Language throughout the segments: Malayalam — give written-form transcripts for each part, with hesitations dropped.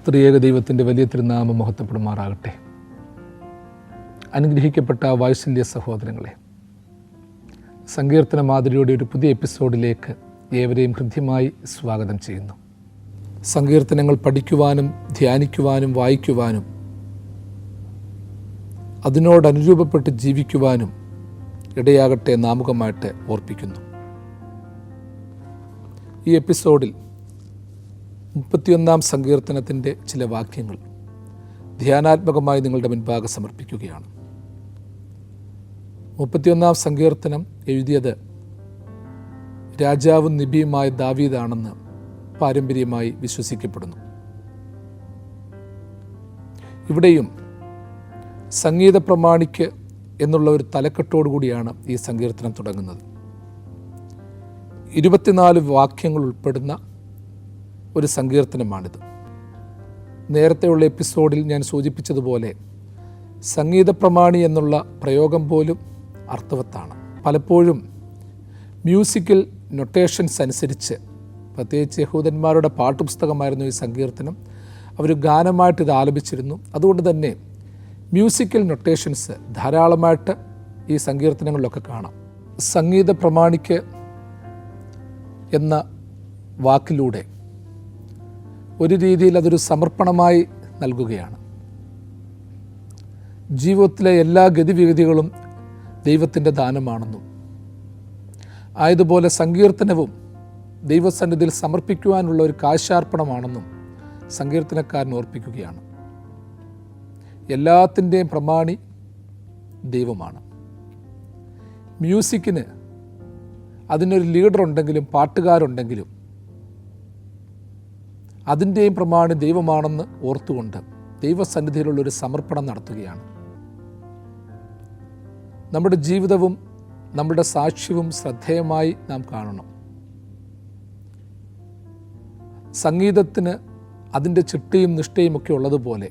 ത്രിയേക ദൈവത്തിൻ്റെ വലിയ തിരുനാമം മഹത്വപ്പെടുമാറാകട്ടെ. അനുഗ്രഹിക്കപ്പെട്ട വാത്സല്യ സഹോദരങ്ങളെ, സങ്കീർത്തന മാതിരിയുടെ ഒരു പുതിയ എപ്പിസോഡിലേക്ക് ഏവരെയും ഹൃദ്യമായി സ്വാഗതം ചെയ്യുന്നു. സങ്കീർത്തനങ്ങൾ പഠിക്കുവാനും ധ്യാനിക്കുവാനും വായിക്കുവാനും അതിനോടനുരൂപപ്പെട്ട് ജീവിക്കുവാനും ഇടയാകട്ടെ നാമുകമായിട്ട് ഓർപ്പിക്കുന്നു. ഈ എപ്പിസോഡിൽ 31 സങ്കീർത്തനത്തിൻ്റെ ചില വാക്യങ്ങൾ ധ്യാനാത്മകമായി നിങ്ങളുടെ മുൻപാകെ സമർപ്പിക്കുകയാണ്. 31 സങ്കീർത്തനം എഴുതിയത് രാജാവും നബിയുമായ ദാവീദാണെന്ന് പാരമ്പര്യമായി വിശ്വസിക്കപ്പെടുന്നു. ഇവിടെയും സംഗീത പ്രമാണിക്ക് എന്നുള്ള ഒരു തലക്കെട്ടോടുകൂടിയാണ് ഈ സങ്കീർത്തനം തുടങ്ങുന്നത്. 24 വാക്യങ്ങൾ ഉൾപ്പെടുന്ന ഒരു സങ്കീർത്തനമാണിത്. നേരത്തെയുള്ള എപ്പിസോഡിൽ ഞാൻ സൂചിപ്പിച്ചതുപോലെ സംഗീത പ്രമാണി എന്നുള്ള പ്രയോഗം പോലും അർത്ഥവത്താണ്. പലപ്പോഴും മ്യൂസിക്കൽ നൊട്ടേഷൻസ് അനുസരിച്ച്, പ്രത്യേകിച്ച് യഹൂദന്മാരുടെ പാട്ടുപുസ്തകമായിരുന്നു ഈ സങ്കീർത്തനം, അവർ ഗാനമായിട്ട് ഇത് ആലപിച്ചിരുന്നു. അതുകൊണ്ട് തന്നെ മ്യൂസിക്കൽ നൊട്ടേഷൻസ് ധാരാളമായിട്ട് ഈ സങ്കീർത്തനങ്ങളിലൊക്കെ കാണാം. സംഗീത പ്രമാണിക്ക് എന്ന വാക്കിലൂടെ ഒരു രീതിയിൽ അതൊരു സമർപ്പണമായി നൽകുകയാണ്. ജീവിതത്തിലെ എല്ലാ ഗതിവിഗതികളും ദൈവത്തിൻ്റെ ദാനമാണെന്നും ആയതുപോലെ സങ്കീർത്തനവും ദൈവസന്നിധിയിൽ സമർപ്പിക്കുവാനുള്ള ഒരു കാശാർപ്പണമാണെന്നും സങ്കീർത്തനക്കാരൻ ഓർപ്പിക്കുകയാണ്. എല്ലാത്തിൻ്റെയും പ്രമാണി ദൈവമാണ്. മ്യൂസിക്കിന് അതിനൊരു ലീഡറുണ്ടെങ്കിലും പാട്ടുകാരുണ്ടെങ്കിലും അതിൻ്റെയും പ്രമാണി ദൈവമാണെന്ന് ഓർത്തുകൊണ്ട് ദൈവസന്നിധിയിലുള്ളൊരു സമർപ്പണം നടത്തുകയാണ്. നമ്മുടെ ജീവിതവും നമ്മുടെ സാക്ഷ്യവും ശ്രദ്ധേയമായി നാം കാണണം. സംഗീതത്തിന് അതിൻ്റെ ചിട്ടയും നിഷ്ഠയും ഒക്കെ ഉള്ളതുപോലെ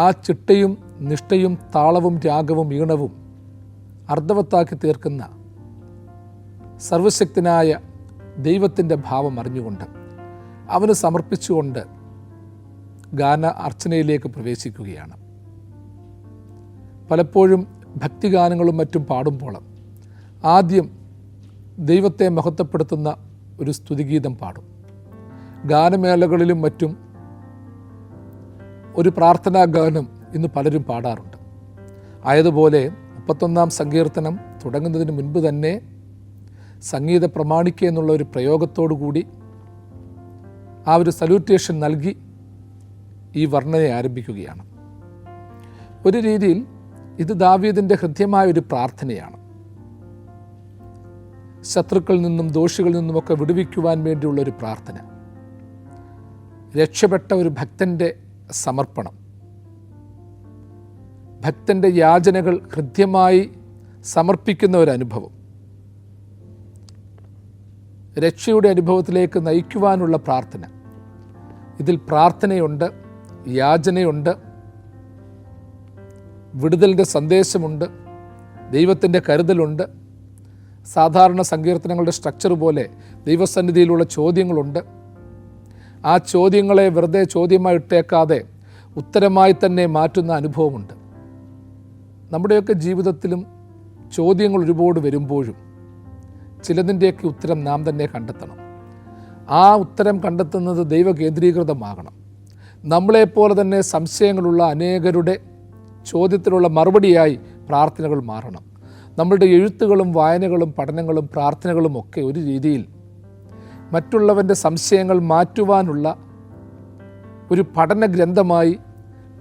ആ ചിട്ടയും നിഷ്ഠയും താളവും രാഗവും ഈണവും അർത്ഥവത്താക്കി തീർക്കുന്ന സർവശക്തനായ ദൈവത്തിൻ്റെ ഭാവം അറിഞ്ഞുകൊണ്ട് അവന് സമർപ്പിച്ചുകൊണ്ട് ഗാന അർച്ചനയിലേക്ക് പ്രവേശിക്കുകയാണ്. പലപ്പോഴും ഭക്തിഗാനങ്ങളും മറ്റും പാടുമ്പോൾ ആദ്യം ദൈവത്തെ മഹത്വപ്പെടുത്തുന്ന ഒരു സ്തുതിഗീതം പാടും. ഗാനമേളകളിലും മറ്റും ഒരു പ്രാർത്ഥനാ ഗാനം ഇന്ന് പലരും പാടാറുണ്ട്. ആയതുപോലെ 31 സങ്കീർത്തനം തുടങ്ങുന്നതിന് മുൻപ് തന്നെ സംഗീത പ്രമാണിക്ക എന്നുള്ള ഒരു പ്രയോഗത്തോടു കൂടി ആ ഒരു സല്യൂട്ടേഷൻ നൽകി ഈ വർണ്ണന ആരംഭിക്കുകയാണ്. ഒരു രീതിയിൽ ഇത് ദാവീദിൻ്റെ ഹൃദ്യമായ ഒരു പ്രാർത്ഥനയാണ്. ശത്രുക്കളിൽ നിന്നും ദോഷികളിൽ നിന്നുമൊക്കെ വിടുവിക്കുവാൻ വേണ്ടിയുള്ളൊരു പ്രാർത്ഥന, രക്ഷപ്പെട്ട ഒരു ഭക്തൻ്റെ സമർപ്പണം, ഭക്തൻ്റെ യാചനകൾ ഹൃദ്യമായി സമർപ്പിക്കുന്ന ഒരു അനുഭവം, രക്ഷയുടെ അനുഭവത്തിലേക്ക് നയിക്കുവാനുള്ള പ്രാർത്ഥന. ഇതിൽ പ്രാർത്ഥനയുണ്ട്, യാചനയുണ്ട്, വിടുതലിൻ്റെ സന്ദേശമുണ്ട്, ദൈവത്തിൻ്റെ കരുതലുണ്ട്. സാധാരണ സങ്കീർത്തനങ്ങളുടെ സ്ട്രക്ചർ പോലെ ദൈവസന്നിധിയിലുള്ള ചോദ്യങ്ങളുണ്ട്. ആ ചോദ്യങ്ങളെ വെറുതെ ചോദ്യമായി ഇട്ടേക്കാതെ ഉത്തരമായി തന്നെ മാറ്റുന്ന അനുഭവമുണ്ട്. നമ്മുടെയൊക്കെ ജീവിതത്തിലും ചോദ്യങ്ങൾ ഒരുപാട് വരുമ്പോഴും ചിലതിൻ്റെയൊക്കെ ഉത്തരം നാം തന്നെ കണ്ടെത്തണം. ആ ഉത്തരം കണ്ടെത്തുന്നത് ദൈവകേന്ദ്രീകൃതമാകണം. നമ്മളെപ്പോലെ തന്നെ സംശയങ്ങളുള്ള അനേകരുടെ ചോദ്യത്തിനുള്ള മറുപടിയായി പ്രാർത്ഥനകൾ മാറണം. നമ്മളുടെ എഴുത്തുകളും വായനകളും പഠനങ്ങളും പ്രാർത്ഥനകളും ഒക്കെ ഒരു രീതിയിൽ മറ്റുള്ളവൻ്റെ സംശയങ്ങൾ മാറ്റുവാനുള്ള ഒരു പഠന ഗ്രന്ഥമായി,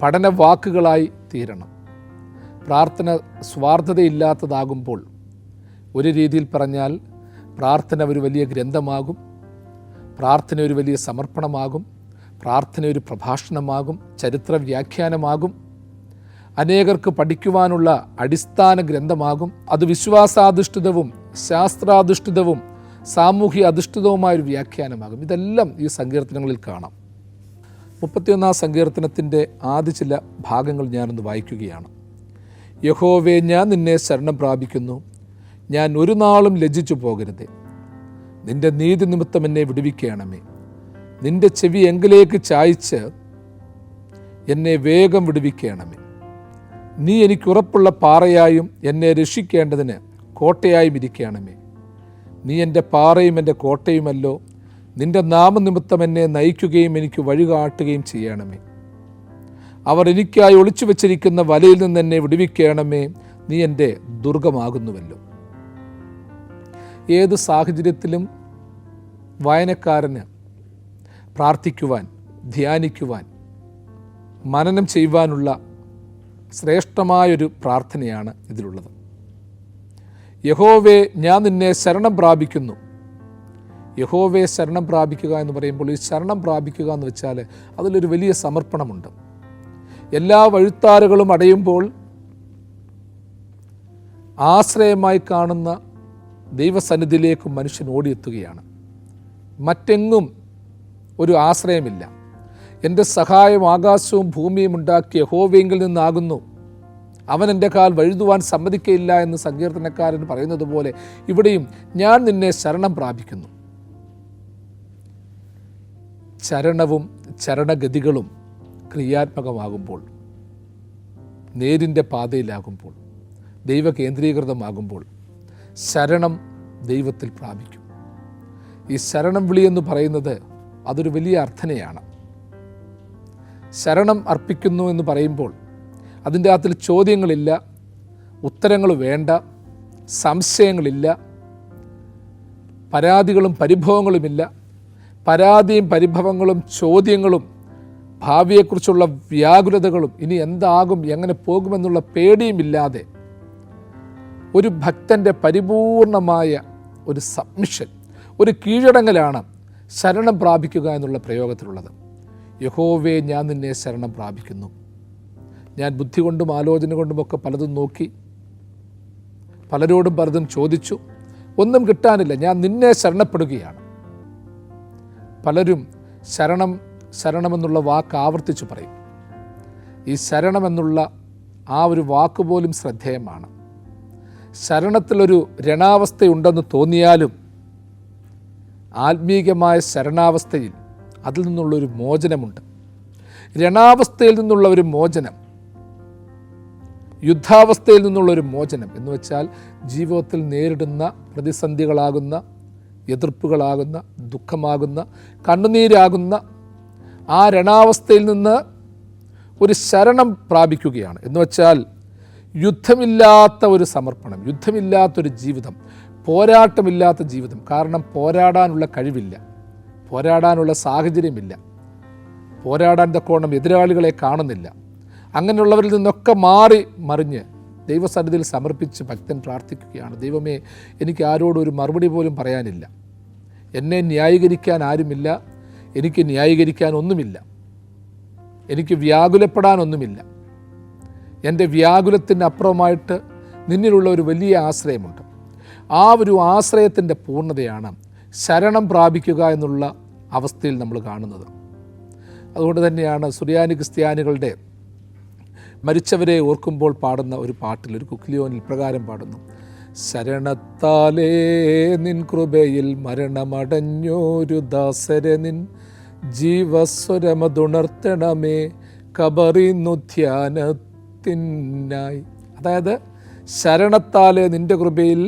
പഠന വാക്കുകളായി തീരണം. പ്രാർത്ഥന സ്വാർത്ഥതയില്ലാത്തതാകുമ്പോൾ ഒരു രീതിയിൽ പറഞ്ഞാൽ പ്രാർത്ഥന ഒരു വലിയ ഗ്രന്ഥമാകും, പ്രാർത്ഥന ഒരു വലിയ സമർപ്പണമാകും, പ്രാർത്ഥന ഒരു പ്രഭാഷണമാകും, ചരിത്ര വ്യാഖ്യാനമാകും, അനേകർക്ക് പഠിക്കുവാനുള്ള അടിസ്ഥാന ഗ്രന്ഥമാകും. അത് വിശ്വാസാധിഷ്ഠിതവും ശാസ്ത്രാധിഷ്ഠിതവും സാമൂഹ്യ അധിഷ്ഠിതവുമായൊരു വ്യാഖ്യാനമാകും. ഇതെല്ലാം ഈ സങ്കീർത്തനങ്ങളിൽ കാണാം. 31 സങ്കീർത്തനത്തിൻ്റെ ആദ്യ ചില ഭാഗങ്ങൾ ഞാനൊന്ന് വായിക്കുകയാണ്. യഹോവേ, ഞാൻ നിന്നെ ശരണം പ്രാപിക്കുന്നു, ഞാൻ ഒരു നാളും ലജ്ജിച്ചു പോകരുതേ. നിൻ്റെ നീതി നിമിത്തം എന്നെ വിടുവിക്കണമേ. നിന്റെ ചെവി എങ്കിലേക്ക് ചായ്ച്ച് എന്നെ വേഗം വിടുവിക്കണമേ. നീ എനിക്കുറപ്പുള്ള പാറയായും എന്നെ രക്ഷിക്കേണ്ടതിന് കോട്ടയായും ഇരിക്കണമേ. നീ എൻ്റെ പാറയും എൻ്റെ കോട്ടയുമല്ലോ. നിന്റെ നാമനിമിത്തം എന്നെ നയിക്കുകയും എനിക്ക് വഴികാട്ടുകയും ചെയ്യണമേ. അവർ എനിക്കായി ഒളിച്ചു വച്ചിരിക്കുന്ന വലയിൽ നിന്ന് എന്നെ വിടുവിക്കണമേ. നീ എൻ്റെ ദുർഗമാകുന്നുവല്ലോ. ഏത് സാഹചര്യത്തിലും വായനക്കാരന് പ്രാർത്ഥിക്കുവാൻ, ധ്യാനിക്കുവാൻ, മനനം ചെയ്യുവാനുള്ള ശ്രേഷ്ഠമായൊരു പ്രാർത്ഥനയാണ് ഇതിലുള്ളത്. യഹോവേ, ഞാൻ നിന്നെ ശരണം പ്രാപിക്കുന്നു. യഹോവയെ ശരണം പ്രാപിക്കുക എന്ന് പറയുമ്പോൾ ഈ ശരണം പ്രാപിക്കുക എന്ന് വെച്ചാൽ അതിലൊരു വലിയ സമർപ്പണമുണ്ട്. എല്ലാ വഴുത്താറുകളും അടയുമ്പോൾ ആശ്രയമായി കാണുന്ന ദൈവസന്നിധിയിലേക്ക് മനുഷ്യൻ ഓടിയെത്തുകയാണ്. മറ്റെങ്ങും ഒരു ആശ്രയമില്ല. എൻ്റെ സഹായം ആകാശവും ഭൂമിയും ഉണ്ടാക്കിയ യഹോവയെങ്കിൽ നിന്നാകുന്നു. അവൻ എൻ്റെ കാൽ വഴുതുവാൻ സമ്മതിക്കയില്ല എന്ന് സങ്കീർത്തനക്കാരൻ പറയുന്നത് പോലെ ഇവിടെയും ഞാൻ നിന്നെ ശരണം പ്രാപിക്കുന്നു. ചരണവും ചരണഗതികളും ക്രിയാത്മകമാകുമ്പോൾ, നേരിൻ്റെ പാതയിലാകുമ്പോൾ, ദൈവകേന്ദ്രീകൃതമാകുമ്പോൾ ശരണം ദൈവത്തിൽ പ്രാപിക്കും. ഈ ശരണം വിളി എന്ന് പറയുന്നത് അതൊരു വലിയ അർത്ഥനയാണ്. ശരണം അർപ്പിക്കുന്നു എന്ന് പറയുമ്പോൾ അതിൻ്റെ അകത്തിൽ ചോദ്യങ്ങളില്ല, ഉത്തരങ്ങൾ വേണ്ട, സംശയങ്ങളില്ല, പരാതികളും പരിഭവങ്ങളുമില്ല. പരാതിയും പരിഭവങ്ങളും ചോദ്യങ്ങളും ഭാവിയെക്കുറിച്ചുള്ള വ്യാകുലതകളും ഇനി എന്താകും, എങ്ങനെ പോകുമെന്നുള്ള പേടിയുമില്ലാതെ ഒരു ഭക്തൻ്റെ പരിപൂർണമായ ഒരു സബ്മിഷൻ, ഒരു കീഴടങ്ങലാണ് ശരണം പ്രാപിക്കുക എന്നുള്ള പ്രയോഗത്തിലുള്ളത്. യഹോവേ, ഞാൻ നിന്നെ ശരണം പ്രാപിക്കുന്നു. ഞാൻ ബുദ്ധി കൊണ്ടും ആലോചന കൊണ്ടുമൊക്കെ പലതും നോക്കി, പലരോടും പലതും ചോദിച്ചു, ഒന്നും കിട്ടാനില്ല. ഞാൻ നിന്നെ ശരണപ്പെടുകയാണ്. പലരും ശരണമെന്നുള്ള വാക്ക് ആവർത്തിച്ചു പറയും. ഈ ശരണമെന്നുള്ള ആ ഒരു വാക്ക് പോലും ശ്രദ്ധേയമാണ്. ശരണത്തിലൊരു രണാവസ്ഥയുണ്ടെന്ന് തോന്നിയാലും ആത്മീകമായ ശരണാവസ്ഥയിൽ അതിൽ നിന്നുള്ളൊരു മോചനമുണ്ട്. രണാവസ്ഥയിൽ നിന്നുള്ള ഒരു മോചനം, യുദ്ധാവസ്ഥയിൽ നിന്നുള്ളൊരു മോചനം എന്ന് വെച്ചാൽ ജീവിതത്തിൽ നേരിടുന്ന പ്രതിസന്ധികളാകുന്ന, എതിർപ്പുകളാകുന്ന, ദുഃഖമാകുന്ന, കണ്ണുനീരാകുന്ന ആ രണാവസ്ഥയിൽ നിന്ന് ഒരു ശരണം പ്രാപിക്കുകയാണ്. എന്ന് വെച്ചാൽ യുദ്ധമില്ലാത്ത ഒരു സമർപ്പണം, യുദ്ധമില്ലാത്തൊരു ജീവിതം, പോരാട്ടമില്ലാത്ത ജീവിതം. കാരണം പോരാടാനുള്ള കഴിവില്ല, പോരാടാനുള്ള സാഹചര്യമില്ല, പോരാടാൻ തക്കോണം എതിരാളികളെ കാണുന്നില്ല. അങ്ങനെയുള്ളവരിൽ നിന്നൊക്കെ മാറി മറിഞ്ഞ് ദൈവസന്നിധിയിൽ സമർപ്പിച്ച് ഭക്തൻ പ്രാർത്ഥിക്കുകയാണ്. ദൈവമേ, എനിക്ക് ആരോടും ഒരു മറുപടി പോലും പറയാനില്ല. എന്നെ ന്യായീകരിക്കാൻ ആരുമില്ല, എനിക്ക് ന്യായീകരിക്കാൻ ഒന്നുമില്ല, എനിക്ക് വ്യാകുലപ്പെടാനൊന്നുമില്ല. എൻ്റെ വ്യാകുലത്തിന് അപ്പുറമായിട്ട് നിന്നിലുള്ള ഒരു വലിയ ആശ്രയമുണ്ട്. ആ ഒരു ആശ്രയത്തിൻ്റെ പൂർണ്ണതയാണ് ശരണം പ്രാപിക്കുക എന്നുള്ള അവസ്ഥയിൽ നമ്മൾ കാണുന്നത്. അതുകൊണ്ട് തന്നെയാണ് സുറിയാനി ക്രിസ്ത്യാനികളുടെ മരിച്ചവരെ ഓർക്കുമ്പോൾ പാടുന്ന ഒരു പാട്ടിൽ, ഒരു കുക്ലിയോനിൽ പ്രകാരം പാടുന്നു: ശരണത്താലേ നിൻ കൃപയിൽ മരണമടഞ്ഞോരു ദാസരെ നിൻ ജീവസ്വരമതുണർത്തണമേ കബറിന്നു ധ്യാനത്തിനായി. അതായത് ശരണത്താലേ നിൻ്റെ കൃപയിൽ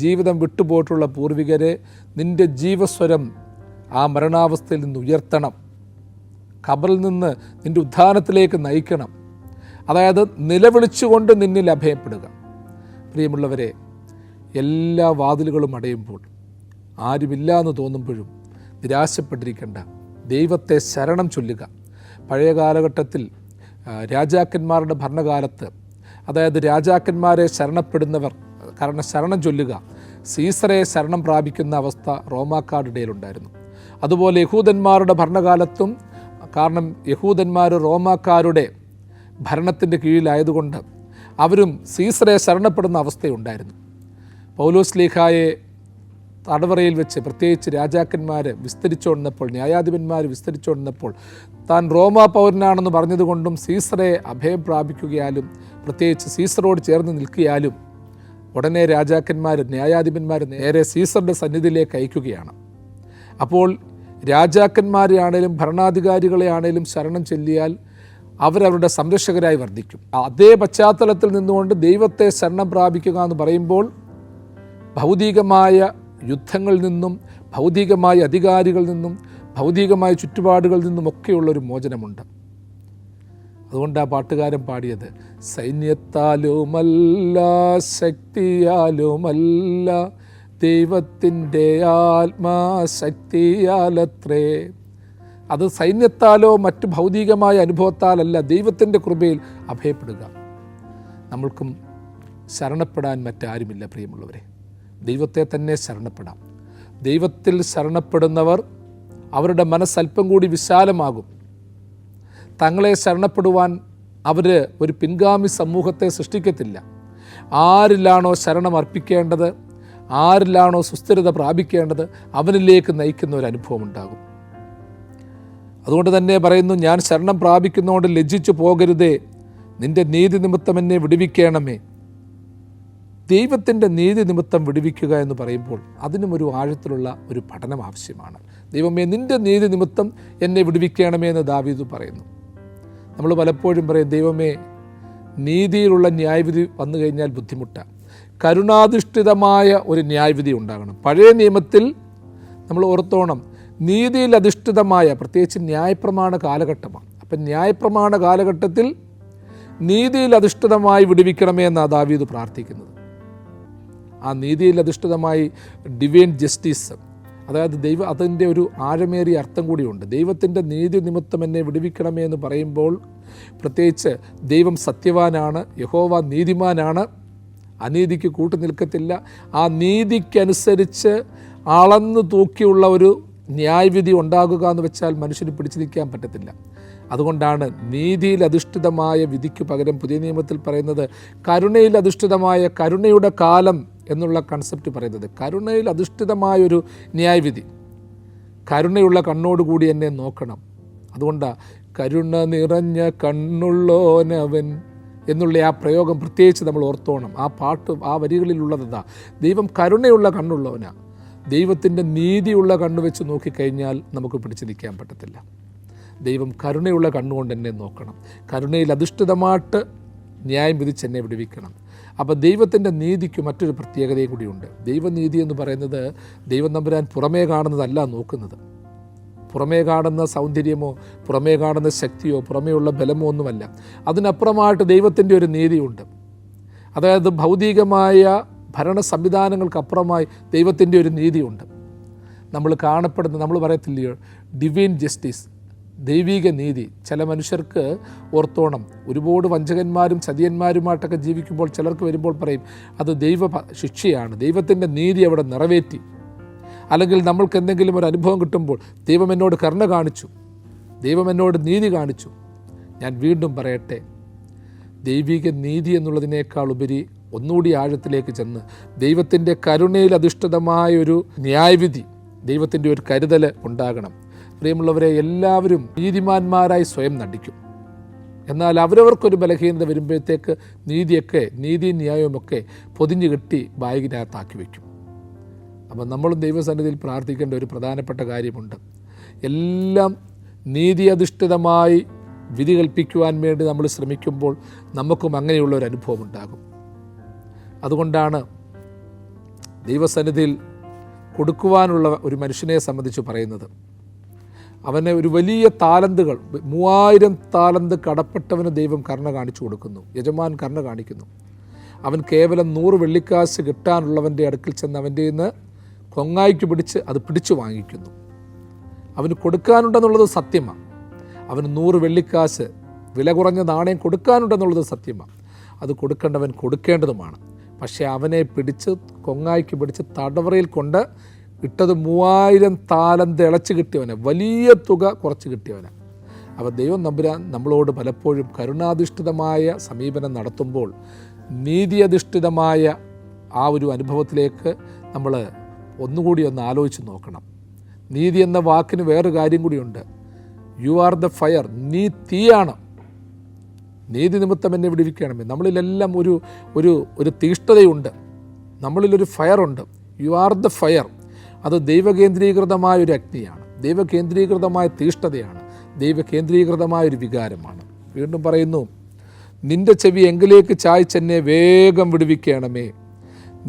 ജീവിതം വിട്ടുപോയിട്ടുള്ള പൂർവികരെ നിൻ്റെ ജീവസ്വരം ആ മരണാവസ്ഥയിൽ നിന്ന് ഉയർത്തണം, ഖബറിൽ നിന്ന് നിൻ്റെ ഉത്ഥാനത്തിലേക്ക് നയിക്കണം. അതായത് നിലവിളിച്ചുകൊണ്ട് നിന്നിൽ അഭയപ്പെടുക. പ്രിയമുള്ളവരെ, എല്ലാ വാതിലുകളും അടയുമ്പോൾ, ആരുമില്ല എന്ന് തോന്നുമ്പോഴും നിരാശപ്പെട്ടിരിക്കേണ്ട, ദൈവത്തെ ശരണം ചൊല്ലുക. പഴയ കാലഘട്ടത്തിൽ രാജാക്കന്മാരുടെ ഭരണകാലത്ത്, അതായത് രാജാക്കന്മാരെ ശരണപ്പെടുന്നവർ, കാരണം ശരണം ചൊല്ലുക, സീസറെ ശരണം പ്രാപിക്കുന്ന അവസ്ഥ റോമാക്കാരുടെ ഇടയിലുണ്ടായിരുന്നു. അതുപോലെ യഹൂദന്മാരുടെ ഭരണകാലത്തും, കാരണം യഹൂദന്മാർ റോമാക്കാരുടെ ഭരണത്തിൻ്റെ കീഴിലായതുകൊണ്ട് അവരും സീസറെ ശരണപ്പെടുന്ന അവസ്ഥയുണ്ടായിരുന്നു. പൗലോസ് ലീഹായെ തടവറയിൽ വെച്ച്, പ്രത്യേകിച്ച് രാജാക്കന്മാർ വിസ്തരിച്ചുകൊണ്ടിരുന്നപ്പോൾ, ന്യായാധിപന്മാർ വിസ്തരിച്ചുകൊണ്ടിരുന്നപ്പോൾ, താൻ റോമാ പൗരനാണെന്ന് പറഞ്ഞതുകൊണ്ടും സീസറെ അഭയം പ്രാപിക്കുകയാലും, പ്രത്യേകിച്ച് സീസറോട് ചേർന്ന് നിൽക്കിയാലും, ഉടനെ രാജാക്കന്മാർ, ന്യായാധിപന്മാർ നേരെ സീസറുടെ സന്നിധിയിലേക്ക് അയക്കുകയാണ്. അപ്പോൾ രാജാക്കന്മാരെ ആണേലും ഭരണാധികാരികളെ ആണേലും ശരണം ചെല്ലിയാൽ അവരവരുടെ സംരക്ഷകരായി വർദ്ധിക്കും. അതേ പശ്ചാത്തലത്തിൽ നിന്നുകൊണ്ട് ദൈവത്തെ ശരണം പ്രാപിക്കുക എന്ന് പറയുമ്പോൾ ഭൗതികമായ യുദ്ധങ്ങളിൽ നിന്നും ഭൗതികമായ അധികാരികളിൽ നിന്നും ഭൗതികമായ ചുറ്റുപാടുകളിൽ നിന്നുമൊക്കെയുള്ളൊരു മോചനമുണ്ട്. അതുകൊണ്ട് ആ പാട്ടുകാരൻ പാടിയത് സൈന്യത്താലുമല്ല ശക്തിയാലുമല്ല ദൈവത്തിൻ്റെ ആത്മാശക്തിയാലത്രേ. അത് സൈന്യത്താലോ മറ്റു ഭൗതികമായ അനുഭവത്താലല്ല, ദൈവത്തിൻ്റെ കൃപയിൽ അഭയപ്പെടുക. നമ്മൾക്കും ശരണപ്പെടാൻ മറ്റാരുമില്ല പ്രിയമുള്ളവരെ. ദൈവത്തെ തന്നെ ശരണപ്പെടാം. ദൈവത്തിൽ ശരണപ്പെടുന്നവർ അവരുടെ മനസ്സൽപ്പം കൂടി വിശാലമാകും. തങ്ങളെ ശരണപ്പെടുവാൻ അവർ ഒരു പിൻഗാമി സമൂഹത്തെ സൃഷ്ടിക്കത്തില്ല. ആരിലാണോ ശരണം അർപ്പിക്കേണ്ടത്, ആരിലാണോ സുസ്ഥിരത പ്രാപിക്കേണ്ടത്, അവനിലേക്ക് നയിക്കുന്ന ഒരു അനുഭവം ഉണ്ടാകും. അതുകൊണ്ട് തന്നെ പറയുന്നു, ഞാൻ ശരണം പ്രാപിക്കുന്നതുകൊണ്ട് ലജ്ജിച്ചു പോകരുതേ, നിൻ്റെ നീതി നിമിത്തം എന്നെ വിടുവിക്കണമേ. ദൈവത്തിൻ്റെ നീതി നിമിത്തം വിടുവിക്കുക എന്ന് പറയുമ്പോൾ അതിനും ഒരു ആഴത്തിലുള്ള ഒരു പഠനം ആവശ്യമാണ്. ദൈവമേ, നിൻ്റെ നീതി നിമിത്തം എന്നെ വിടുവിക്കണമേ എന്ന് ദാവീദ് പറയുന്നു. നമ്മൾ പലപ്പോഴും പറയും, ദൈവമേ, നീതിയിലുള്ള ന്യായവിധി വന്നു കഴിഞ്ഞാൽ ബുദ്ധിമുട്ടാണ്. കരുണാധിഷ്ഠിതമായ ഒരു ന്യായവിധി ഉണ്ടാകണം. പഴയ നിയമത്തിൽ നമ്മൾ ഓർത്തോണം, നീതിയിൽ അധിഷ്ഠിതമായ, പ്രത്യേകിച്ച് ന്യായപ്രമാണ കാലഘട്ടമാണ്. അപ്പം ന്യായപ്രമാണ കാലഘട്ടത്തിൽ നീതിയിൽ അധിഷ്ഠിതമായി വിടുവിക്കണമേ എന്നാണ് ദാവീദ് പ്രാർത്ഥിക്കുന്നത്. ആ നീതിയിൽ അധിഷ്ഠിതമായി ഡിവൈൻ ജസ്റ്റിസ്, അതായത് അതിൻ്റെ ഒരു ആഴമേറിയ അർത്ഥം കൂടിയുണ്ട്. ദൈവത്തിൻ്റെ നീതി നിമിത്തം എന്നെ വിടുവിക്കണമേ എന്ന് പറയുമ്പോൾ പ്രത്യേകിച്ച് ദൈവം സത്യവാനാണ്, യഹോവ നീതിമാനാണ്, അനീതിക്ക് കൂട്ടു നിൽക്കത്തില്ല. ആ നീതിക്കനുസരിച്ച് അളന്നു തൂക്കിയുള്ള ഒരു ന്യായവിധി ഉണ്ടാകുക എന്ന് വെച്ചാൽ മനുഷ്യന് പിടിച്ചു നിൽക്കാൻ പറ്റത്തില്ല. അതുകൊണ്ടാണ് നീതിയിൽ അധിഷ്ഠിതമായ വിധിക്ക് പകരം പുതിയ നിയമത്തിൽ പറയുന്നത് കരുണയിൽ അധിഷ്ഠിതമായ, കരുണയുടെ കാലം എന്നുള്ള കൺസെപ്റ്റ് പറയുന്നത്. കരുണയിൽ അധിഷ്ഠിതമായൊരു ന്യായവിധി, കരുണയുള്ള കണ്ണോടുകൂടി എന്നെ നോക്കണം. അതുകൊണ്ടാണ് കരുണ നിറഞ്ഞ കണ്ണുള്ളോനവൻ എന്നുള്ള ആ പ്രയോഗം പ്രത്യേകിച്ച് നമ്മൾ ഓർത്തോണം. ആ പാട്ട്, ആ വരികളിലുള്ളതാ, ദൈവം കരുണയുള്ള കണ്ണുള്ളവനാണ്. ദൈവത്തിൻ്റെ നീതിയുള്ള കണ്ണു വെച്ച് നോക്കിക്കഴിഞ്ഞാൽ നമുക്ക് പിടിച്ചു നിൽക്കാൻ പറ്റത്തില്ല. ദൈവം കരുണയുള്ള കണ്ണുകൊണ്ട് എന്നെ നോക്കണം, കരുണയിൽ അധിഷ്ഠിതമായിട്ട് ന്യായം വിധിച്ച് എന്നെ വിടുവിക്കണം. അപ്പോൾ ദൈവത്തിൻ്റെ നീതിക്ക് മറ്റൊരു പ്രത്യേകതയും കൂടിയുണ്ട്. ദൈവനീതി എന്ന് പറയുന്നത് ദൈവം തമ്പുരാൻ പുറമേ കാണുന്നതല്ല നോക്കുന്നത്. പുറമേ കാണുന്ന സൗന്ദര്യമോ പുറമേ കാണുന്ന ശക്തിയോ പുറമേയുള്ള ബലമോ ഒന്നുമല്ല. അതിനപ്പുറമായിട്ട് ദൈവത്തിൻ്റെ ഒരു നീതിയുണ്ട്. അതായത് ഭൗതികമായ ഭരണ സംവിധാനങ്ങൾക്കപ്പുറമായി ദൈവത്തിൻ്റെ ഒരു നീതിയുണ്ട്. നമ്മൾ പറയത്തില്ലയോ ഡിവൈൻ ജസ്റ്റിസ്, ദൈവിക നീതി. ചില മനുഷ്യർക്ക് ഓർത്തോണം, ഒരുപാട് വഞ്ചകന്മാരും ചതിയന്മാരുമായിട്ടൊക്കെ ജീവിക്കുമ്പോൾ ചിലർക്ക് വരുമ്പോൾ പറയും അത് ദൈവ ശിക്ഷയാണ്, ദൈവത്തിൻ്റെ നീതി അവിടെ നിറവേറ്റി. അല്ലെങ്കിൽ നമ്മൾക്ക് എന്തെങ്കിലും ഒരു അനുഭവം കിട്ടുമ്പോൾ ദൈവം എന്നോട് കരുണ കാണിച്ചു, ദൈവം എന്നോട് നീതി കാണിച്ചു. ഞാൻ വീണ്ടും പറയട്ടെ, ദൈവിക നീതി എന്നുള്ളതിനേക്കാൾ ഉപരി ഒന്നുകൂടി ആഴത്തിലേക്ക് ചെന്ന് ദൈവത്തിൻ്റെ കരുണയിൽ അധിഷ്ഠിതമായൊരു ന്യായവിധി, ദൈവത്തിൻ്റെ ഒരു കരുതൽ ഉണ്ടാകണം. പ്രിയമുള്ളവരെ, എല്ലാവരും നീതിമാന്മാരായി സ്വയം നടിക്കും. എന്നാൽ അവരവർക്കൊരു ബലഹീനത വരുമ്പോഴത്തേക്ക് നീതിയും ന്യായവുമൊക്കെ പൊതിഞ്ഞു കെട്ടി ബാഗിനകത്താക്കി വയ്ക്കും. അപ്പം നമ്മളും ദൈവസന്നിധിയിൽ പ്രാർത്ഥിക്കേണ്ട ഒരു പ്രധാനപ്പെട്ട കാര്യമുണ്ട്. എല്ലാം നീതി അധിഷ്ഠിതമായി വിധി കൽപ്പിക്കുവാൻ വേണ്ടി നമ്മൾ ശ്രമിക്കുമ്പോൾ നമുക്കും അങ്ങനെയുള്ള ഒരു അനുഭവം ഉണ്ടാകും. അതുകൊണ്ടാണ് ദൈവസന്നിധിയിൽ കൊടുക്കുവാനുള്ള ഒരു മനുഷ്യനെ സംബന്ധിച്ച് പറയുന്നത്, അവന് ഒരു വലിയ താലന്തുകൾ 3000 താലന്ത് കടപ്പെട്ടവന് ദൈവം കരുണ കാണിച്ചു കൊടുക്കുന്നു, യജമാൻ കരുണ കാണിക്കുന്നു. അവൻ കേവലം 100 വെള്ളിക്കാശ് കിട്ടാനുള്ളവൻ്റെ അടുക്കൽ ചെന്ന് അവൻ്റെ നിന്ന് കൊങ്ങായിക്ക് പിടിച്ച് അത് പിടിച്ചു വാങ്ങിക്കുന്നു. അവന് കൊടുക്കാനുണ്ടെന്നുള്ളത് സത്യമാണ്. അവന് 100 വെള്ളിക്കാശ് വില കുറഞ്ഞ നാണയം കൊടുക്കാനുണ്ടെന്നുള്ളത് സത്യമാണ്. അത് കൊടുക്കേണ്ടവൻ കൊടുക്കേണ്ടതുമാണ്. പക്ഷേ അവനെ പിടിച്ച് കൊങ്ങായിക്ക് പിടിച്ച് തടവറയിൽ കൊണ്ട് ഇട്ടത് 3000 താലന്ത് ഇളച്ച് കിട്ടിയവന്, വലിയ തുക കുറച്ച് കിട്ടിയവന്. അപ്പോൾ ദൈവം നമ്പുരാൻ നമ്മളോട് പലപ്പോഴും കരുണാധിഷ്ഠിതമായ സമീപനം നടത്തുമ്പോൾ നീതി അധിഷ്ഠിതമായ ആ ഒരു അനുഭവത്തിലേക്ക് നമ്മൾ ഒന്നുകൂടി ഒന്ന് ആലോചിച്ച് നോക്കണം. നീതി എന്ന വാക്കിന് വേറൊരു കാര്യം കൂടിയുണ്ട്. യു ആർ ദ ഫയർ, നീ തീയാണ്. നീതി നിമിത്തം എന്നെ വിടുവിക്കണമേ. നമ്മളിലെല്ലാം ഒരു തീഷ്ണതയുണ്ട്, നമ്മളിലൊരു ഫയറുണ്ട്. You are the fire. അത് ദൈവകേന്ദ്രീകൃതമായ ഒരു അഗ്നിയാണ്, ദൈവകേന്ദ്രീകൃതമായ തീഷ്ണതയാണ്, ദൈവകേന്ദ്രീകൃതമായൊരു വികാരമാണ്. വീണ്ടും പറയുന്നു, നിൻ്റെ ചെവി എങ്കിലേക്ക് ചായ്ച്ചെന്നെ വേഗം വിടുവിക്കണമേ,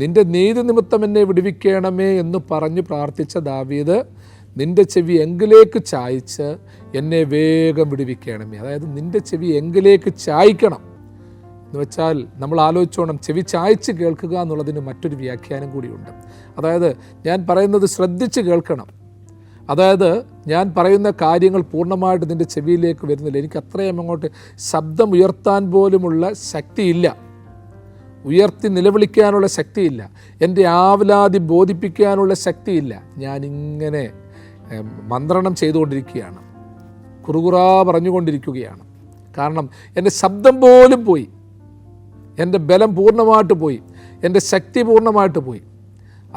നിൻ്റെ നീതി നിമിത്തം എന്നെ വിടുവിക്കണമേ എന്ന് പറഞ്ഞ് പ്രാർത്ഥിച്ച ദാവീദ് നിൻ്റെ ചെവി എങ്കിലേക്ക് ചായ്ച്ച് എന്നെ വേഗം വിടുവിക്കണമേ. അതായത് നിൻ്റെ ചെവി എങ്കിലേക്ക് ചായ്ക്കണം എന്ന് വെച്ചാൽ നമ്മൾ ആലോചിച്ചോണം, ചെവി ചായ്ച്ച് കേൾക്കുക എന്നുള്ളതിന് മറ്റൊരു വ്യാഖ്യാനം കൂടിയുണ്ട്. അതായത് ഞാൻ പറയുന്നത് ശ്രദ്ധിച്ച് കേൾക്കണം. അതായത് ഞാൻ പറയുന്ന കാര്യങ്ങൾ പൂർണ്ണമായിട്ട് നിൻ്റെ ചെവിയിലേക്ക് വരുന്നില്ല, എനിക്ക് അത്രയും അങ്ങോട്ട് ശബ്ദം ഉയർത്താൻ പോലുമുള്ള ശക്തിയില്ല, ഉയർത്തി നിലവിളിക്കാനുള്ള ശക്തിയില്ല, എൻ്റെ ആവലാതി ബോധിപ്പിക്കാനുള്ള ശക്തിയില്ല. ഞാനിങ്ങനെ മന്ത്രണം ചെയ്തുകൊണ്ടിരിക്കുകയാണ്, കുറുകുറാ പറഞ്ഞുകൊണ്ടിരിക്കുകയാണ്. കാരണം എൻ്റെ ശബ്ദം പോലും പോയി, എൻ്റെ ബലം പൂർണ്ണമായിട്ട് പോയി, എൻ്റെ ശക്തി പൂർണ്ണമായിട്ട് പോയി.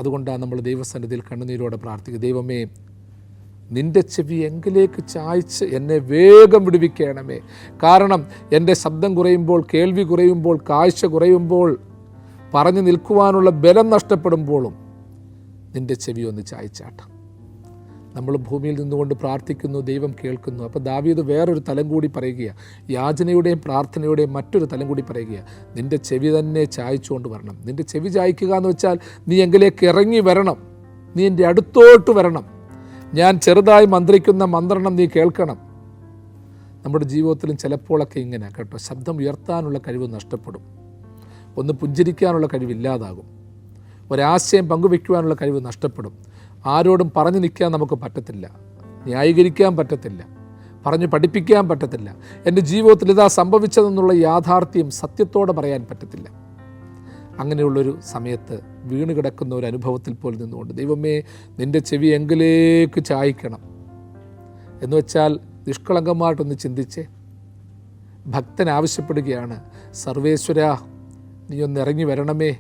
അതുകൊണ്ടാണ് നമ്മൾ ദൈവസന്നിധിയിൽ കണ്ണുനീരോടെ പ്രാർത്ഥിക്കുക, ദൈവമേ നിൻ്റെ ചെവി എങ്കിലേക്ക് ചായ്ച്ച് എന്നെ വേഗം വിടുവിക്കണമേ. കാരണം എൻ്റെ ശബ്ദം കുറയുമ്പോൾ, കേൾവി കുറയുമ്പോൾ, കാഴ്ച കുറയുമ്പോൾ, പറഞ്ഞു നിൽക്കുവാനുള്ള ബലം നഷ്ടപ്പെടുമ്പോഴും നിൻ്റെ ചെവി ഒന്ന് ചായ്ച്ചാട്ടം. നമ്മൾ ഭൂമിയിൽ നിന്നുകൊണ്ട് പ്രാർത്ഥിക്കുന്നു, ദൈവം കേൾക്കുന്നു. അപ്പോൾ ദാവീദ് വേറൊരു തലം കൂടി പറയുകയാണ്, യാചനയുടെയും പ്രാർത്ഥനയുടെയും മറ്റൊരു തലം കൂടി പറയുകയാണ്, നിൻ്റെ ചെവി തന്നെ ചായ്ച്ചുകൊണ്ട് വരണം. നിൻ്റെ ചെവി ചായ്ക്കുക എന്ന് വെച്ചാൽ നീ എങ്കിലേക്ക് ഇറങ്ങി വരണം, നീ എൻ്റെ അടുത്തോട്ട് വരണം, ഞാൻ ചെറുതായി മന്ത്രിക്കുന്ന മന്ത്രണം നീ കേൾക്കണം. നമ്മുടെ ജീവിതത്തിലും ചിലപ്പോഴൊക്കെ ഇങ്ങനെ കേട്ടോ, ശബ്ദം ഉയർത്താനുള്ള കഴിവ് നഷ്ടപ്പെടും, ഒന്ന് പുഞ്ചിരിക്കാനുള്ള കഴിവില്ലാതാകും, ഒരാശയം പങ്കുവയ്ക്കുവാനുള്ള കഴിവ് നഷ്ടപ്പെടും, ആരോടും പറഞ്ഞു നിൽക്കാൻ നമുക്ക് പറ്റത്തില്ല, ന്യായീകരിക്കാൻ പറ്റത്തില്ല, പറഞ്ഞു പഠിപ്പിക്കാൻ പറ്റത്തില്ല, എൻ്റെ ജീവിതത്തിൽ ഇതാ സംഭവിച്ചതെന്നുള്ള യാഥാർത്ഥ്യം സത്യത്തോടെ പറയാൻ പറ്റത്തില്ല. അങ്ങനെയുള്ളൊരു സമയത്ത് വീണ് കിടക്കുന്ന ഒരു അനുഭവത്തിൽ പോലും നിന്നുകൊണ്ട് ദൈവമേ നിൻ്റെ ചെവി എങ്കിലേക്ക് ചായ്ക്കണം എന്ന് വെച്ചാൽ നിഷ്കളങ്കമായിട്ടൊന്ന് ചിന്തിച്ചേ. ഭക്തൻ ആവശ്യപ്പെടുകയാണ്, സർവേശ്വര നീ ഒന്ന് ഇറങ്ങി വരണമേ,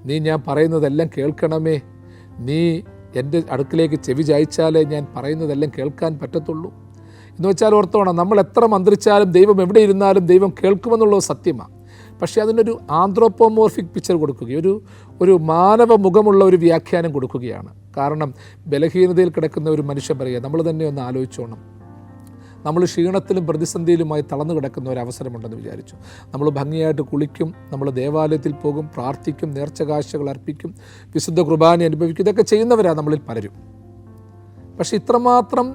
നീ ഞാൻ പറയുന്നതെല്ലാം കേൾക്കണമേ, നീ എൻ്റെ അടുക്കിലേക്ക് ചെവി ചായ്ച്ചാലേ ഞാൻ പറയുന്നതെല്ലാം കേൾക്കാൻ പറ്റത്തുള്ളൂ എന്ന് വെച്ചാൽ ഓർത്തോണം, നമ്മൾ എത്ര മന്ത്രിച്ചാലും ദൈവം എവിടെ ഇരുന്നാലും ദൈവം കേൾക്കുമെന്നുള്ളത് സത്യമാണ്. പക്ഷേ അതിനൊരു ആന്ത്രോപ്പോമോർഫിക് പിക്ചർ കൊടുക്കുകയും ഒരു മാനവ മുഖമുള്ള ഒരു വ്യാഖ്യാനം കൊടുക്കുകയാണ്. കാരണം ബലഹീനതയിൽ കിടക്കുന്ന ഒരു മനുഷ്യൻ പറയുക, നമ്മൾ തന്നെ ഒന്ന് ആലോചിച്ചോണം, നമ്മൾ ക്ഷീണത്തിലും പ്രതിസന്ധിയിലുമായി തളർന്നു കിടക്കുന്ന ഒരു അവസരമുണ്ടെന്ന് വിചാരിച്ചു. നമ്മൾ ഭംഗിയായിട്ട് കുളിക്കും, നമ്മൾ ദേവാലയത്തിൽ പോകും, പ്രാർത്ഥിക്കും, നേർച്ചകാഴ്ചകൾ അർപ്പിക്കും, വിശുദ്ധ കുർബാന അനുഭവിക്കും, ഇതൊക്കെ ചെയ്യുന്നവരാണ് നമ്മളിൽ പലരും. പക്ഷേ ഇത്രമാത്രം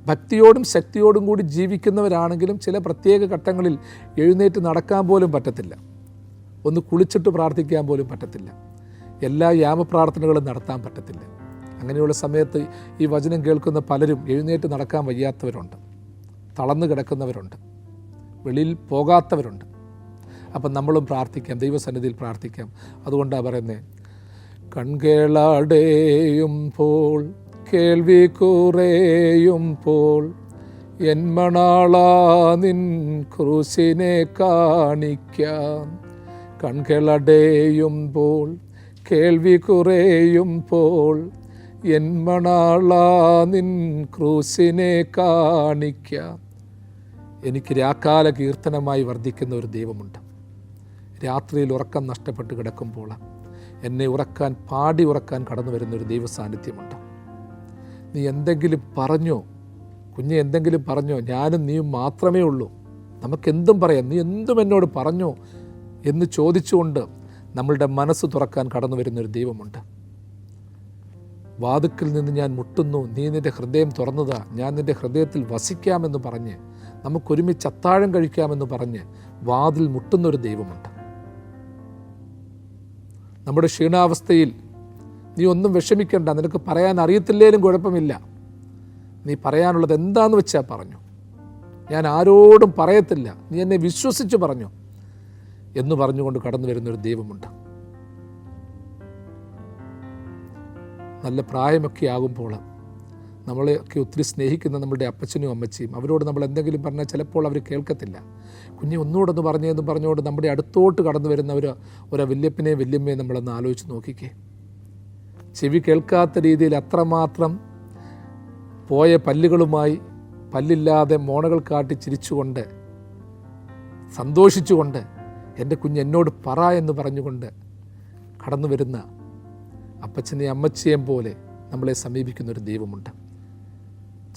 ഭക്തിയോടും ശക്തിയോടും കൂടി ജീവിക്കുന്നവരാണെങ്കിലും ചില പ്രത്യേക ഘട്ടങ്ങളിൽ എഴുന്നേറ്റ് നടക്കാൻ പോലും പറ്റത്തില്ല, ഒന്ന് കുളിച്ചിട്ട് പ്രാർത്ഥിക്കാൻ പോലും പറ്റത്തില്ല, എല്ലാ യാമപ്രാർത്ഥനകളും നടത്താൻ പറ്റത്തില്ല. അങ്ങനെയുള്ള സമയത്ത് ഈ വചനം കേൾക്കുന്ന പലരും എഴുന്നേറ്റ് നടക്കാൻ വയ്യാത്തവരുണ്ട്, തളർന്നു കിടക്കുന്നവരുണ്ട്, വെളിയിൽ പോകാത്തവരുണ്ട്. അപ്പം നമ്മളും പ്രാർത്ഥിക്കാം, ദൈവസന്നിധിയിൽ പ്രാർത്ഥിക്കാം. അതുകൊണ്ടാണ് പറയുന്നത്, കൺകേളടയുമ്പോൾ കേൾവി കുറയുമ്പോൾ എൻ മണാളാ നിൻ ക്രൂശിനെ കാണിക്കാം. കൺകളടയുമ്പോൾ കേൾവി കുറയുമ്പോൾ എൻ മണാളാ നിൻ ക്രൂശിനെ കാണിക്കാം. എനിക്ക് രാക്കാല കീർത്തനമായി വർദ്ധിക്കുന്ന ഒരു ദൈവമുണ്ട്. രാത്രിയിൽ ഉറക്കം നഷ്ടപ്പെട്ട് കിടക്കുമ്പോൾ എന്നെ ഉറക്കാൻ, പാടി ഉറക്കാൻ കടന്നു വരുന്നൊരു ദൈവ സാന്നിധ്യമുണ്ട്. നീ എന്തെങ്കിലും പറഞ്ഞോ കുഞ്ഞെ, എന്തെങ്കിലും പറഞ്ഞോ, ഞാനും നീയും മാത്രമേ ഉള്ളൂ, നമുക്കെന്തും പറയാം, നീ എന്തും എന്നോട് പറഞ്ഞോ എന്ന് ചോദിച്ചുകൊണ്ട് നമ്മളുടെ മനസ്സ് തുറക്കാൻ കടന്നു വരുന്നൊരു ദൈവമുണ്ട്. വാതിൽക്കൽ നിന്ന് ഞാൻ മുട്ടുന്നു, നീ നിൻ്റെ ഹൃദയം തുറന്നതാ, ഞാൻ നിൻ്റെ ഹൃദയത്തിൽ വസിക്കാമെന്ന് പറഞ്ഞ്, നമുക്കൊരുമിച്ച് അത്താഴം കഴിക്കാമെന്ന് പറഞ്ഞ് വാതിൽ മുട്ടുന്നൊരു ദൈവമുണ്ട്. നമ്മുടെ ക്ഷീണാവസ്ഥയിൽ നീ ഒന്നും വിഷമിക്കണ്ട, നിനക്ക് പറയാൻ അറിയത്തില്ലേലും കുഴപ്പമില്ല, നീ പറയാനുള്ളത് എന്താണെന്ന് വെച്ചാൽ പറഞ്ഞു, ഞാൻ ആരോടും പറയത്തില്ല, നീ എന്നെ വിശ്വസിച്ച് പറഞ്ഞു എന്ന് പറഞ്ഞുകൊണ്ട് കടന്നു വരുന്നൊരു ദൈവമുണ്ട്. നല്ല പ്രായമൊക്കെ ആകുമ്പോൾ നമ്മളെയൊക്കെ ഒത്തിരി സ്നേഹിക്കുന്ന നമ്മളുടെ അപ്പച്ചനും അമ്മച്ചിയും, അവരോട് നമ്മൾ എന്തെങ്കിലും പറഞ്ഞാൽ ചിലപ്പോൾ അവർ കേൾക്കത്തില്ല. കുഞ്ഞ് ഒന്നുകൂടൊന്ന് പറഞ്ഞതെന്ന് പറഞ്ഞുകൊണ്ട് നമ്മുടെ അടുത്തോട്ട് കടന്നു വരുന്ന ഒരു വല്യപ്പനെയും വല്യമ്മയും നമ്മളൊന്ന് ആലോചിച്ച് നോക്കിക്കേ. ചെവി കേൾക്കാത്ത രീതിയിൽ അത്രമാത്രം പോയ പല്ലുകളുമായി, പല്ലില്ലാതെ മോണകൾ കാട്ടി ചിരിച്ചുകൊണ്ട് സന്തോഷിച്ചുകൊണ്ട് എൻ്റെ കുഞ്ഞ് എന്നോട് പറ എന്ന് പറഞ്ഞുകൊണ്ട് കടന്നു വരുന്ന അപ്പച്ചനെയും അമ്മച്ചിയെയും പോലെ നമ്മളെ സമീപിക്കുന്നൊരു ദൈവമുണ്ട്.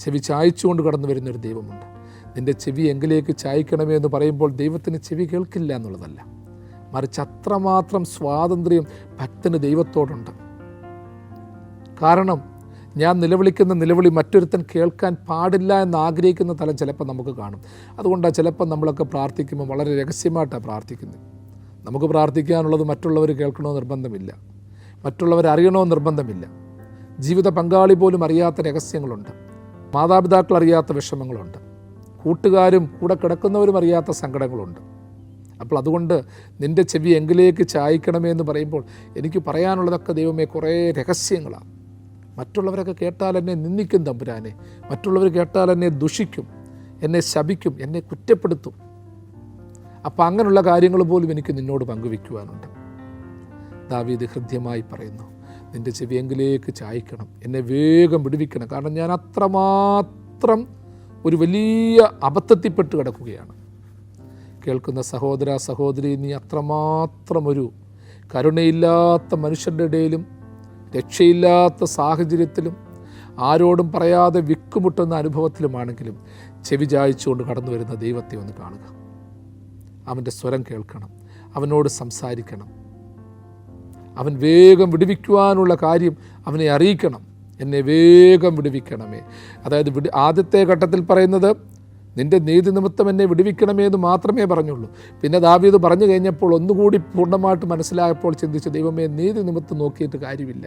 ചെവി ചായച്ചുകൊണ്ട് കടന്നു വരുന്നൊരു ദൈവമുണ്ട്. നിൻ്റെ ചെവി എങ്കിലേക്ക് ചായ്ക്കണമേ എന്ന് പറയുമ്പോൾ ദൈവത്തിന് ചെവി കേൾക്കില്ല എന്നുള്ളതല്ല, മറിച്ച് അത്രമാത്രം സ്വാതന്ത്ര്യം ഭക്തന് ദൈവത്തോടുണ്ട്. കാരണം ഞാൻ നിലവിളിക്കുന്ന നിലവിളി മറ്റൊരുത്തൻ കേൾക്കാൻ പാടില്ല എന്ന് ആഗ്രഹിക്കുന്ന തലം ചിലപ്പോൾ നമുക്ക് കാണും. അതുകൊണ്ടാണ് ചിലപ്പോൾ നമ്മളൊക്കെ പ്രാർത്ഥിക്കുമ്പോൾ വളരെ രഹസ്യമായിട്ടാണ് പ്രാർത്ഥിക്കുന്നത്. നമുക്ക് പ്രാർത്ഥിക്കാനുള്ളത് മറ്റുള്ളവർ കേൾക്കണമെന്ന് നിർബന്ധമില്ല, മറ്റുള്ളവരറിയണമെന്ന് നിർബന്ധമില്ല. ജീവിത പങ്കാളി പോലും അറിയാത്ത രഹസ്യങ്ങളുണ്ട്, മാതാപിതാക്കൾ അറിയാത്ത വിഷമങ്ങളുണ്ട്, കൂട്ടുകാരും കൂടെ കിടക്കുന്നവരും അറിയാത്ത സങ്കടങ്ങളുണ്ട്. അപ്പോൾ അതുകൊണ്ട് നിൻ്റെ ചെവി എങ്കിലേക്ക് ചായ്ക്കണമേ എന്ന് പറയുമ്പോൾ എനിക്ക് പറയാനുള്ളതൊക്കെ ദൈവമേ കുറേ രഹസ്യങ്ങളാണ്. മറ്റുള്ളവരൊക്കെ കേട്ടാൽ എന്നെ നിന്ദിക്കും തമ്പുരാനെ, മറ്റുള്ളവർ കേട്ടാൽ എന്നെ ദുഷിക്കും, എന്നെ ശപിക്കും, എന്നെ കുറ്റപ്പെടുത്തും. അപ്പം അങ്ങനെയുള്ള കാര്യങ്ങൾ പോലും എനിക്ക് നിന്നോട് പങ്കുവയ്ക്കുവാനുണ്ട്. ദാവീദ് ഹൃദ്യമായി പറയുന്നു, നിൻ്റെ ചെവി എങ്കിലേക്ക് ചായ്ക്കണം, എന്നെ വേഗം വിടുവിക്കണം. കാരണം ഞാൻ അത്രമാത്രം ഒരു വലിയ അബദ്ധത്തിൽപ്പെട്ട് കിടക്കുകയാണ്. കേൾക്കുന്ന സഹോദര സഹോദരി, നീ അത്രമാത്രം ഒരു കരുണയില്ലാത്ത മനുഷ്യരുടെ ഇടയിലും രക്ഷയില്ലാത്ത സാഹചര്യത്തിലും ആരോടും പറയാതെ വിക്കുമുട്ടുന്ന അനുഭവത്തിലുമാണെങ്കിലും ചെവി ചായ്ച്ചുകൊണ്ട് കടന്നു വരുന്ന ദൈവത്തെ ഒന്ന് കാണുക. അവൻ്റെ സ്വരം കേൾക്കണം, അവനോട് സംസാരിക്കണം, അവൻ വേഗം വിടുവിക്കുവാനുള്ള കാര്യം അവനെ അറിയിക്കണം. എന്നെ വേഗം വിടുവിക്കണമേ. അതായത് ആദ്യത്തെ ഘട്ടത്തിൽ പറയുന്നത് നിൻ്റെ നീതി നിമിത്തം എന്നെ വിടുവിക്കണമേ എന്ന് മാത്രമേ പറഞ്ഞുള്ളൂ. പിന്നെ ദാവീദ് പറഞ്ഞു കഴിഞ്ഞപ്പോൾ ഒന്നുകൂടി പൂർണ്ണമായിട്ട് മനസ്സിലായപ്പോൾ ചിന്തിച്ച്, ദൈവമേ നീതി നിമിത്തം നോക്കിയിട്ട് കാര്യമില്ല,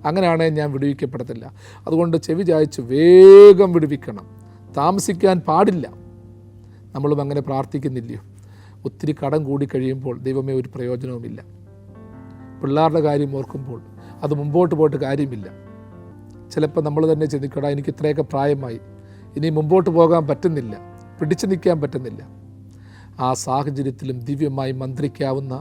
അങ്ങനെയാണെങ്കിൽ ഞാൻ വിടുവിക്കപ്പെടത്തില്ല. അതുകൊണ്ട് ചെവി ചായ്ച്ച് വേഗം വിടുവിക്കണം, താമസിക്കാൻ പാടില്ല. നമ്മളും അങ്ങനെ പ്രാർത്ഥിക്കുന്നില്ലയോ? ഒത്തിരി കടം കൂടി കഴിയുമ്പോൾ ദൈവമേ ഒരു പ്രയോജനവുമില്ല. പിള്ളേരുടെ കാര്യം ഓർക്കുമ്പോൾ അത് മുമ്പോട്ട് പോയിട്ട് കാര്യമില്ല. ചിലപ്പോൾ നമ്മൾ തന്നെ ചിന്തിക്കടാ, എനിക്ക് ഇത്രയൊക്കെ പ്രായമായി, ഇനി മുമ്പോട്ട് പോകാൻ പറ്റുന്നില്ല, പിടിച്ചു നിൽക്കാൻ പറ്റുന്നില്ല. ആ സാഹചര്യത്തിലും ദിവ്യമായി മന്ത്രിക്കാവുന്ന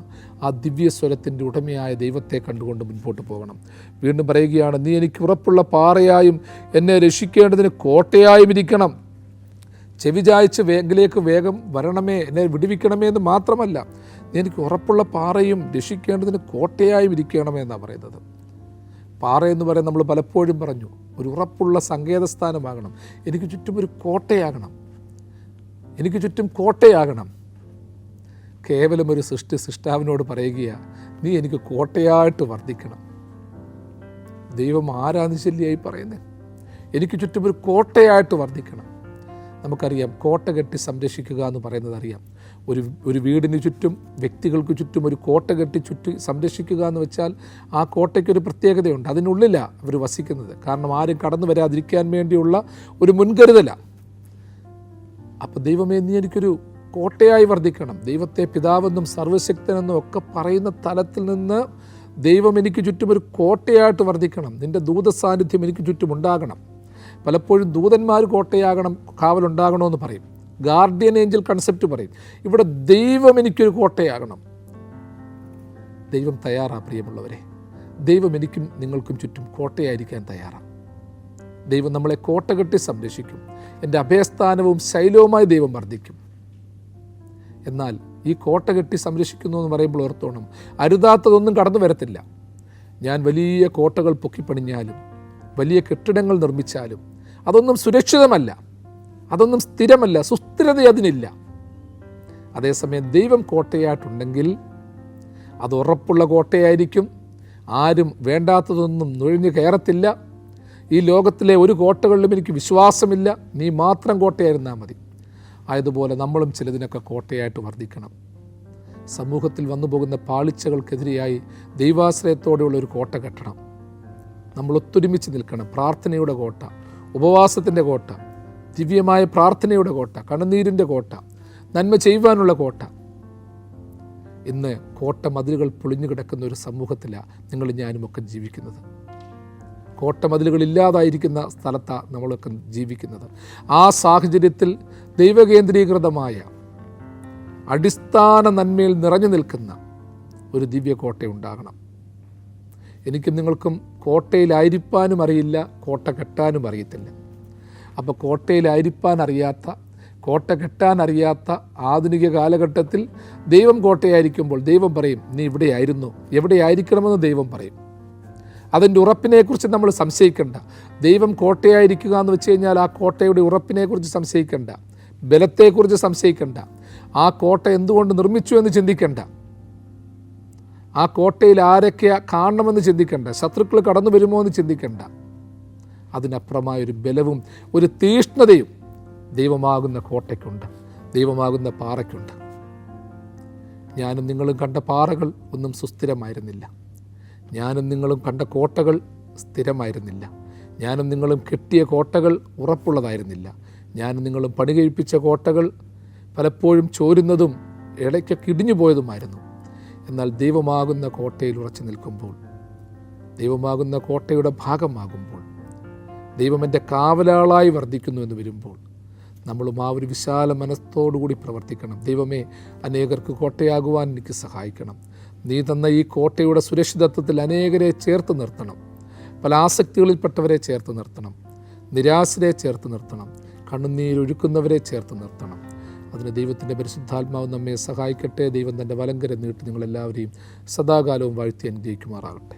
ആ ദിവ്യസ്വരത്തിൻ്റെ ഉടമയായ ദൈവത്തെ കണ്ടുകൊണ്ട് മുൻപോട്ട് പോകണം. വീണ്ടും പറയുകയാണ്, നീ എനിക്ക് ഉറപ്പുള്ള പാറയായും എന്നെ രക്ഷിക്കേണ്ടതിന് കോട്ടയായും ഇരിക്കണം. ചെവി ചായ്ച്ച് എങ്കിലേക്ക് വേഗം വരണമേ, എന്നെ വിടുവിക്കണമേ എന്ന് മാത്രമല്ല, നീ എനിക്ക് ഉറപ്പുള്ള പാറയും രക്ഷിക്കേണ്ടതിന് കോട്ടയായും ഇരിക്കണമേ എന്നാണ് പറയുന്നത്. പാറയെന്ന് പറയാൻ നമ്മൾ പലപ്പോഴും പറഞ്ഞു, ഒരു ഉറപ്പുള്ള സങ്കേതസ്ഥാനമാകണം. എനിക്ക് ചുറ്റും ഒരു കോട്ടയാകണം, എനിക്ക് ചുറ്റും കോട്ടയാകണം. കേവലം ഒരു സൃഷ്ടാവിനോട് പറയുകയാണ്, നീ എനിക്ക് കോട്ടയായിട്ട് വർദ്ധിക്കണം. ദൈവം ആരാന്ന് ശല്യമായി പറയുന്നത്? എനിക്ക് ചുറ്റും ഒരു കോട്ടയായിട്ട് വർദ്ധിക്കണം. നമുക്കറിയാം, കോട്ട കെട്ടി സംരക്ഷിക്കുക എന്ന് പറയുന്നത് അറിയാം. ഒരു വീടിന് ചുറ്റും, വ്യക്തികൾക്ക് ചുറ്റും ഒരു കോട്ട കെട്ടി സംരക്ഷിക്കുക എന്ന് വെച്ചാൽ ആ കോട്ടയ്ക്കൊരു പ്രത്യേകതയുണ്ട്. അതിനുള്ളിലാണ് അവർ വസിക്കുന്നത്. കാരണം ആരും കടന്നു വരാതിരിക്കാൻ വേണ്ടിയുള്ള ഒരു മുൻകരുതലാണ്. അപ്പോൾ ദൈവമേ നീ എനിക്കൊരു കോട്ടയായി വർദ്ധിക്കണം. ദൈവത്തെ പിതാവെന്നും സർവശക്തനെന്നും ഒക്കെ പറയുന്ന തലത്തിൽ നിന്ന് ദൈവം എനിക്ക് ചുറ്റും ഒരു കോട്ടയായിട്ട് വർദ്ധിക്കണം. നിൻ്റെ ദൂതസാന്നിധ്യം എനിക്ക് ചുറ്റും ഉണ്ടാകണം. പലപ്പോഴും ദൂതന്മാർ കോട്ടയാകണം, കാവലുണ്ടാകണമെന്ന് പറയും, ഗാർഡിയൻ ഏഞ്ചൽ കൺസെപ്റ്റ് പറയും. ഇവിടെ ദൈവം എനിക്കൊരു കോട്ടയാകണം. ദൈവം തയ്യാറാണ് പ്രിയമുള്ളവരെ. ദൈവം എനിക്കും നിങ്ങൾക്കും ചുറ്റും കോട്ടയായിരിക്കാൻ തയ്യാറാണ്. ദൈവം നമ്മളെ കോട്ട കെട്ടി സംരക്ഷിക്കും. എൻ്റെ അഭയസ്ഥാനവും ശൈലവുമായി ദൈവം വർദ്ധിക്കും. എന്നാൽ ഈ കോട്ട കെട്ടി സംരക്ഷിക്കുന്നു എന്ന് പറയുമ്പോൾ ഓർത്തോണം, അരുതാത്തതൊന്നും കടന്നു വരത്തില്ല. ഞാൻ വലിയ കോട്ടകൾ പൊക്കിപ്പണിഞ്ഞാലും വലിയ കെട്ടിടങ്ങൾ നിർമ്മിച്ചാലും അതൊന്നും സുരക്ഷിതമല്ല, അതൊന്നും സ്ഥിരമല്ല, സുസ്ഥിരത അതിനില്ല. അതേസമയം ദൈവം കോട്ടയായിട്ടുണ്ടെങ്കിൽ അത് ഉറപ്പുള്ള കോട്ടയായിരിക്കും. ആരും വേണ്ടാത്തതൊന്നും നുഴഞ്ഞു കയറത്തില്ല. ഈ ലോകത്തിലെ ഒരു കോട്ടകളിലും എനിക്ക് വിശ്വാസമില്ല, നീ മാത്രം കോട്ടയായിരുന്നാൽ മതി. ആയതുപോലെ നമ്മളും ചിലതിനൊക്കെ കോട്ടയായിട്ട് വർദ്ധിക്കണം. സമൂഹത്തിൽ വന്നു പോകുന്ന പാളിച്ചകൾക്കെതിരെയായി ദൈവാശ്രയത്തോടെയുള്ള ഒരു കോട്ട കെട്ടണം. നമ്മൾ ഒത്തൊരുമിച്ച് നിൽക്കണം. പ്രാർത്ഥനയുടെ കോട്ട, ഉപവാസത്തിൻ്റെ കോട്ട, ദിവ്യമായ പ്രാർത്ഥനയുടെ കോട്ട, കണ്ണുനീരിൻ്റെ കോട്ട, നന്മ ചെയ്യുവാനുള്ള കോട്ട. ഇന്ന് കോട്ട മതിലുകൾ പൊളിഞ്ഞു കിടക്കുന്ന ഒരു സമൂഹത്തിലാണ് നിങ്ങൾ ഞാനുമൊക്കെ ജീവിക്കുന്നത്. കോട്ട മതിലുകളില്ലാതായിരിക്കുന്ന സ്ഥലത്താണ് നമ്മളൊക്കെ ജീവിക്കുന്നത്. ആ സാഹചര്യത്തിൽ ദൈവകേന്ദ്രീകൃതമായ അടിസ്ഥാന നന്മയിൽ നിറഞ്ഞു നിൽക്കുന്ന ഒരു ദിവ്യ കോട്ട ഉണ്ടാകണം. എനിക്കും നിങ്ങൾക്കും കോട്ടയിലായിരിക്കാനും അറിയില്ല, കോട്ട കെട്ടാനും അറിയത്തില്ല. അപ്പോൾ കോട്ടയിലായിരിക്കാൻ അറിയാത്ത, കോട്ട കെട്ടാൻ അറിയാത്ത ആധുനിക കാലഘട്ടത്തിൽ ദൈവം കോട്ടയായിരിക്കുമ്പോൾ ദൈവം പറയും, നീ ഇവിടെയായിരുന്നു, എവിടെയായിരിക്കണമെന്ന് ദൈവം പറയും. അതിൻ്റെ ഉറപ്പിനെക്കുറിച്ച് നമ്മൾ സംശയിക്കേണ്ട. ദൈവം കോട്ടയായിരിക്കുക എന്ന് വെച്ച് കഴിഞ്ഞാൽ ആ കോട്ടയുടെ ഉറപ്പിനെക്കുറിച്ച് സംശയിക്കേണ്ട, ബലത്തെക്കുറിച്ച് സംശയിക്കേണ്ട, ആ കോട്ട എന്തുകൊണ്ട് നിർമ്മിച്ചു എന്ന് ചിന്തിക്കേണ്ട, ആ കോട്ടയിൽ ആരൊക്കെ കാണണമെന്ന് ചിന്തിക്കേണ്ട, ശത്രുക്കൾ കടന്നു വരുമോ എന്ന് ചിന്തിക്കേണ്ട. അതിനപ്പുറമായൊരു ബലവും ഒരു തീഷ്ണതയും ദൈവമാകുന്ന കോട്ടയ്ക്കുണ്ട്, ദൈവമാകുന്ന പാറയ്ക്കുണ്ട്. ഞാനും നിങ്ങളും കണ്ട പാറകൾ ഒന്നും സുസ്ഥിരമായിരുന്നില്ല. ഞാനും നിങ്ങളും കണ്ട കോട്ടകൾ സ്ഥിരമായിരുന്നില്ല. ഞാനും നിങ്ങളും കെട്ടിയ കോട്ടകൾ ഉറപ്പുള്ളതായിരുന്നില്ല. ഞാനും നിങ്ങളും പണി കഴിപ്പിച്ച കോട്ടകൾ പലപ്പോഴും ചോരുന്നതും ഇടയ്ക്കൊക്കെ ഇടിഞ്ഞു പോയതുമായിരുന്നു. എന്നാൽ ദൈവമാകുന്ന കോട്ടയിൽ ഉറച്ചു നിൽക്കുമ്പോൾ, ദൈവമാകുന്ന കോട്ടയുടെ ഭാഗമാകുമ്പോൾ, ദൈവം എൻ്റെ കാവലാളായി വർദ്ധിക്കുന്നു എന്ന് വരുമ്പോൾ നമ്മളും ആ ഒരു വിശാല മനസ്സോടുകൂടി പ്രവർത്തിക്കണം. ദൈവമേ, അനേകർക്ക് കോട്ടയാകുവാൻ എനിക്ക് സഹായിക്കണം. നീ തന്ന ഈ കോട്ടയുടെ സുരക്ഷിതത്വത്തിൽ അനേകരെ ചേർത്ത് നിർത്തണം. പല ആസക്തികളിൽപ്പെട്ടവരെ ചേർത്ത് നിർത്തണം, നിരാശരെ ചേർത്ത് നിർത്തണം, കണ്ണുനീരൊഴുക്കുന്നവരെ ചേർത്ത് നിർത്തണം. അതിന് ദൈവത്തിൻ്റെ പരിശുദ്ധാത്മാവ് നമ്മെ സഹായിക്കട്ടെ. ദൈവം തൻ്റെ വലങ്കരം നീട്ടി നിങ്ങളെല്ലാവരെയും സദാകാലവും വാഴ്ത്തി അനുഗ്രഹിക്കുമാറാകട്ടെ.